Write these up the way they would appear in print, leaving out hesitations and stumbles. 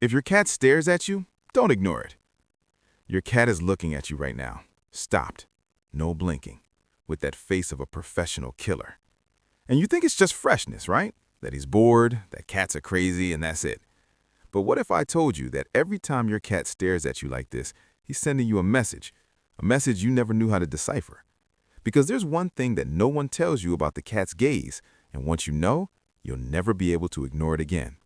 If your cat stares at you, don't ignore it. Your cat is looking at you right now, stopped, no blinking, with that face of a professional killer. And you think it's just freshness, right? That he's bored, that cats are crazy, and that's it. But what if I told you that every time your cat stares at you like this, he's sending you a message you never knew how to decipher? Because there's one thing that no one tells you about the cat's gaze, and once you know, you'll never be able to ignore it again.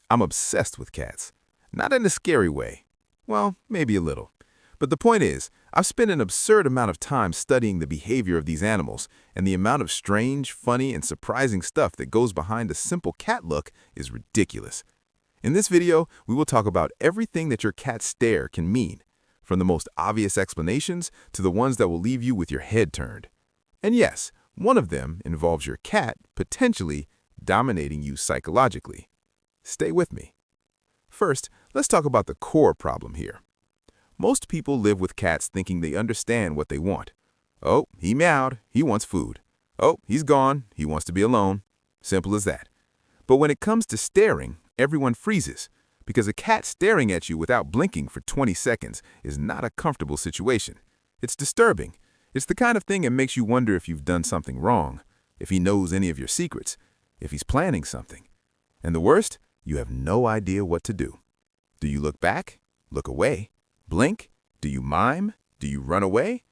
I'm obsessed with cats. Not in a scary way. Well, maybe a little. But the point is, I've spent an absurd amount of time studying the behavior of these animals, and the amount of strange, funny, and surprising stuff that goes behind a simple cat look is ridiculous. In this video, we will talk about everything that your cat's stare can mean, from the most obvious explanations to the ones that will leave you with your head turned. And yes, one of them involves your cat potentially dominating you psychologically. Stay with me. First, let's talk about the core problem here. Most people live with cats thinking they understand what they want. Oh, he meowed, he wants food. Oh, he's gone, he wants to be alone. Simple as that. But when it comes to staring, everyone freezes, because a cat staring at you without blinking for 20 seconds is not a comfortable situation. It's disturbing. It's the kind of thing that makes you wonder if you've done something wrong, if he knows any of your secrets, if he's planning something. And the worst? You have no idea what to do. Do you look back? Look away? Blink? Do you mime? Do you run away?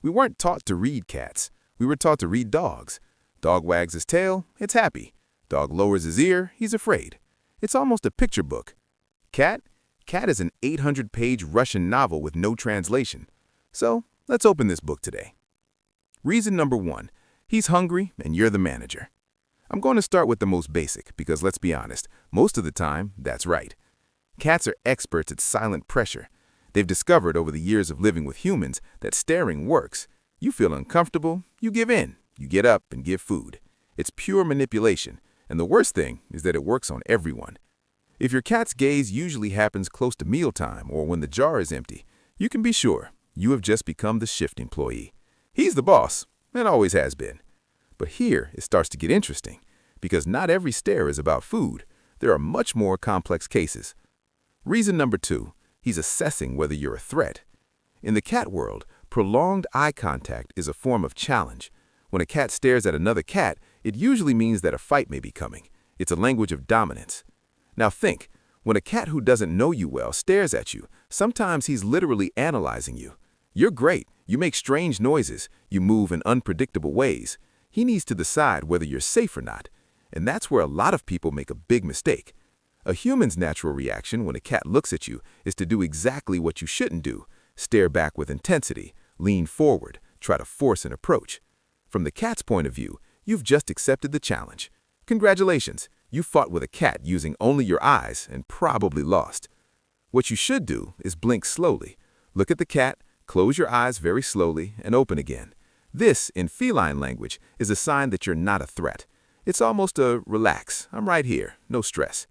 We weren't taught to read cats. We were taught to read dogs. Dog wags his tail, it's happy. Dog lowers his ear, he's afraid. It's almost a picture book. Cat? Cat is an 800-page Russian novel with no translation. So, let's open this book today. Reason number 1. He's hungry and you're the manager. I'm going to start with the most basic because, let's be honest, most of the time, that's right. Cats are experts at silent pressure. They've discovered over the years of living with humans that staring works. You feel uncomfortable, you give in, you get up and give food. It's pure manipulation, and the worst thing is that it works on everyone. If your cat's gaze usually happens close to mealtime or when the jar is empty, you can be sure you have just become the shift employee. He's the boss, and always has been. But here it starts to get interesting, because not every stare is about food. There are much more complex cases. Reason number 2, he's assessing whether you're a threat. In the cat world, prolonged eye contact is a form of challenge. When a cat stares at another cat, it usually means that a fight may be coming. It's a language of dominance. Now think, when a cat who doesn't know you well stares at you, sometimes he's literally analyzing you. You're great, you make strange noises, you move in unpredictable ways. He needs to decide whether you're safe or not. And that's where a lot of people make a big mistake. A human's natural reaction when a cat looks at you is to do exactly what you shouldn't do. Stare back with intensity, lean forward, try to force an approach. From the cat's point of view, you've just accepted the challenge. Congratulations, you fought with a cat using only your eyes and probably lost. What you should do is blink slowly. Look at the cat, close your eyes very slowly, and open again. This, in feline language, is a sign that you're not a threat. It's almost a relax, I'm right here, no stress.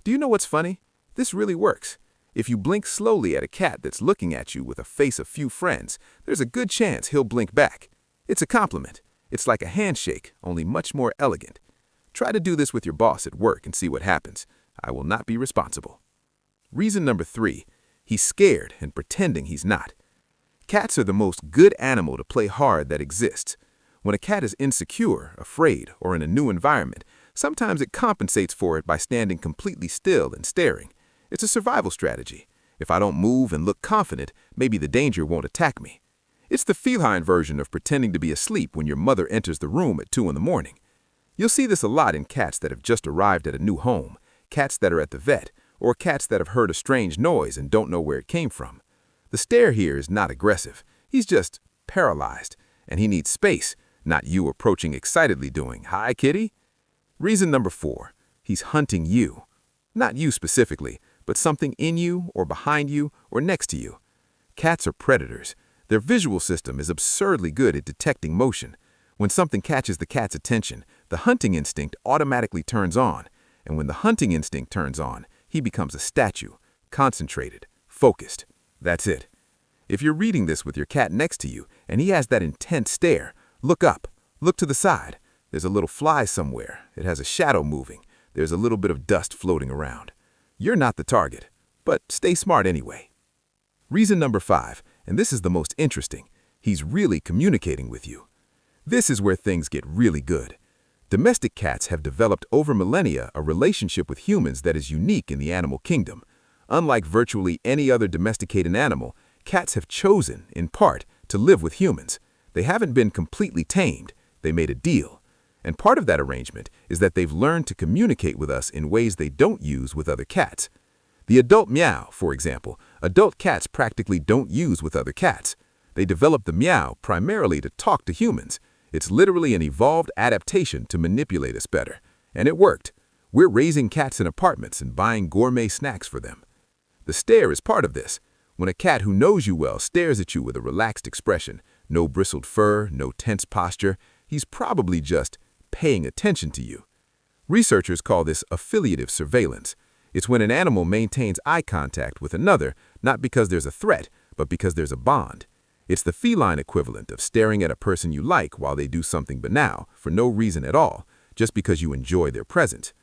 Do you know what's funny? This really works. If you blink slowly at a cat that's looking at you with a face of few friends, there's a good chance he'll blink back. It's a compliment. It's like a handshake, only much more elegant. Try to do this with your boss at work and see what happens. I will not be responsible. Reason number 3, he's scared and pretending he's not. Cats are the most good animal to play hard that exists. When a cat is insecure, afraid, or in a new environment, sometimes it compensates for it by standing completely still and staring. It's a survival strategy. If I don't move and look confident, maybe the danger won't attack me. It's the feline version of pretending to be asleep when your mother enters the room at 2 in the morning. You'll see this a lot in cats that have just arrived at a new home, cats that are at the vet, or cats that have heard a strange noise and don't know where it came from. The stare here is not aggressive. He's just paralyzed, and he needs space, not you approaching excitedly doing, "Hi, kitty." Reason number 4, he's hunting you. Not you specifically, but something in you or behind you or next to you. Cats are predators. Their visual system is absurdly good at detecting motion. When something catches the cat's attention, the hunting instinct automatically turns on, and when the hunting instinct turns on, he becomes a statue, concentrated, focused. That's it. If you're reading this with your cat next to you and he has that intense stare, look up, look to the side. There's a little fly somewhere. It has a shadow moving. There's a little bit of dust floating around. You're not the target, but stay smart anyway. Reason number 5, and this is the most interesting, he's really communicating with you. This is where things get really good. Domestic cats have developed over millennia a relationship with humans that is unique in the animal kingdom. Unlike virtually any other domesticated animal, cats have chosen, in part, to live with humans. They haven't been completely tamed, they made a deal. And part of that arrangement is that they've learned to communicate with us in ways they don't use with other cats. The adult meow, for example, adult cats practically don't use with other cats. They developed the meow primarily to talk to humans. It's literally an evolved adaptation to manipulate us better. And it worked. We're raising cats in apartments and buying gourmet snacks for them. The stare is part of this. When a cat who knows you well stares at you with a relaxed expression, no bristled fur, no tense posture, he's probably just paying attention to you. Researchers call this affiliative surveillance. It's when an animal maintains eye contact with another, not because there's a threat, but because there's a bond. It's the feline equivalent of staring at a person you like while they do something banal, for no reason at all, just because you enjoy their presence.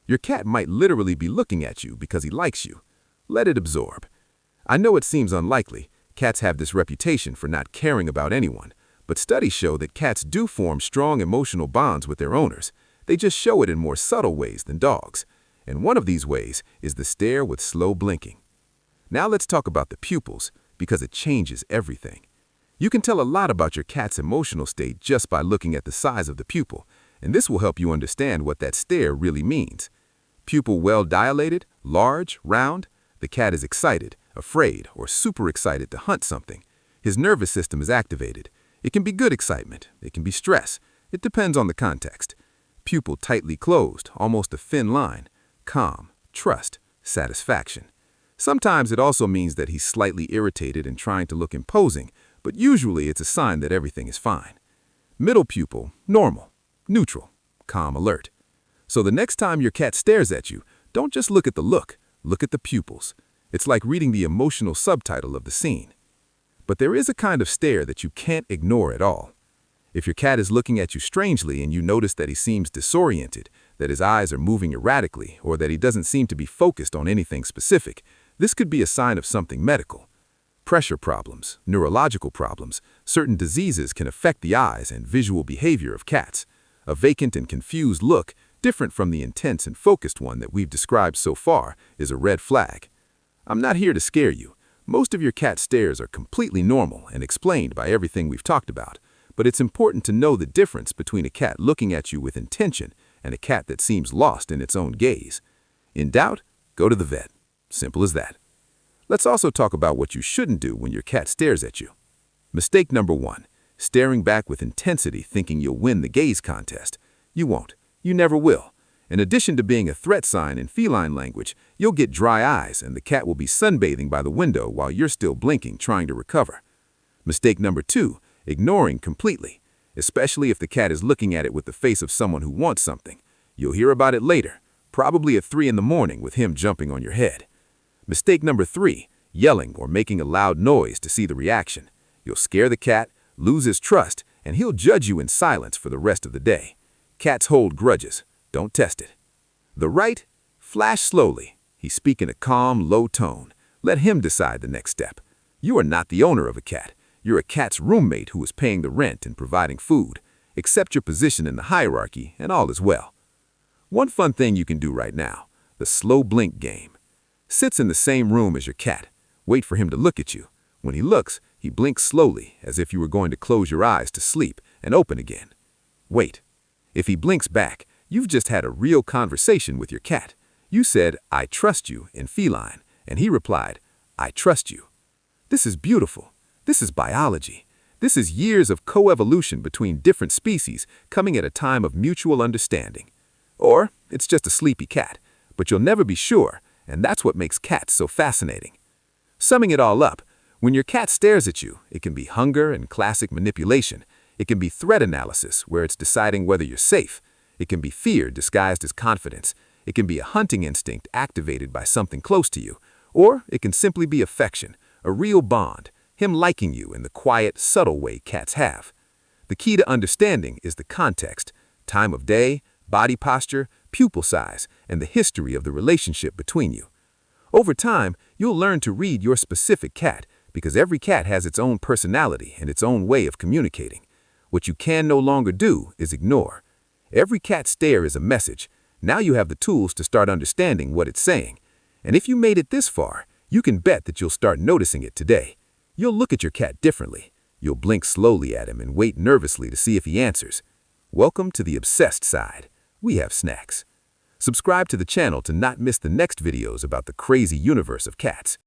Your cat might literally be looking at you because he likes you. Let it absorb. I know it seems unlikely. Cats have this reputation for not caring about anyone, but studies show that cats do form strong emotional bonds with their owners. They just show it in more subtle ways than dogs. And one of these ways is the stare with slow blinking. Now let's talk about the pupils, because it changes everything. You can tell a lot about your cat's emotional state just by looking at the size of the pupil, and this will help you understand what that stare really means. Pupil well dilated, large, round, the cat is excited, afraid, or super excited to hunt something. His nervous system is activated. It can be good excitement, it can be stress. It depends on the context. Pupil tightly closed, almost a thin line. Calm, trust, satisfaction. Sometimes it also means that he's slightly irritated and trying to look imposing, but usually it's a sign that everything is fine. Middle pupil, normal, neutral, calm, alert. So the next time your cat stares at you, don't just look at the look at the pupils. It's like reading the emotional subtitle of the scene. But there is a kind of stare that you can't ignore at all. If your cat is looking at you strangely and you notice that he seems disoriented, that his eyes are moving erratically, or that he doesn't seem to be focused on anything specific, this could be a sign of something medical. Pressure problems, neurological problems, certain diseases can affect the eyes and visual behavior of cats. A vacant and confused look, different from the intense and focused one that we've described so far, is a red flag. I'm not here to scare you. Most of your cat's stares are completely normal and explained by everything we've talked about. But it's important to know the difference between a cat looking at you with intention and a cat that seems lost in its own gaze. In doubt, go to the vet. Simple as that. Let's also talk about what you shouldn't do when your cat stares at you. Mistake number 1, staring back with intensity thinking you'll win the gaze contest. You won't. You never will. In addition to being a threat sign in feline language, you'll get dry eyes and the cat will be sunbathing by the window while you're still blinking trying to recover. Mistake number 2, ignoring completely, especially if the cat is looking at it with the face of someone who wants something. You'll hear about it later, probably at 3 in the morning with him jumping on your head. Mistake number 3, yelling or making a loud noise to see the reaction. You'll scare the cat, lose his trust, and he'll judge you in silence for the rest of the day. Cats hold grudges. Don't test it. The right, flash slowly. He's speaking a calm, low tone. Let him decide the next step. You are not the owner of a cat. You're a cat's roommate who is paying the rent and providing food. Accept your position in the hierarchy and all is well. One fun thing you can do right now, the slow blink game. Sits in the same room as your cat. Wait for him to look at you. When he looks, he blinks slowly as if you were going to close your eyes to sleep and open again. Wait. If he blinks back, you've just had a real conversation with your cat. You said, "I trust you" in feline, and he replied, "I trust you." This is beautiful. This is biology. This is years of coevolution between different species coming at a time of mutual understanding. Or it's just a sleepy cat, but you'll never be sure, and that's what makes cats so fascinating. Summing it all up, when your cat stares at you, it can be hunger and classic manipulation. It can be threat analysis, where it's deciding whether you're safe. It can be fear disguised as confidence. It can be a hunting instinct activated by something close to you. Or it can simply be affection, a real bond, him liking you in the quiet, subtle way cats have. The key to understanding is the context, time of day, body posture, pupil size, and the history of the relationship between you. Over time, you'll learn to read your specific cat because every cat has its own personality and its own way of communicating. What you can no longer do is ignore. Every cat stare is a message. Now you have the tools to start understanding what it's saying. And if you made it this far, you can bet that you'll start noticing it today. You'll look at your cat differently. You'll blink slowly at him and wait nervously to see if he answers. Welcome to the obsessed side. We have snacks. Subscribe to the channel to not miss the next videos about the crazy universe of cats.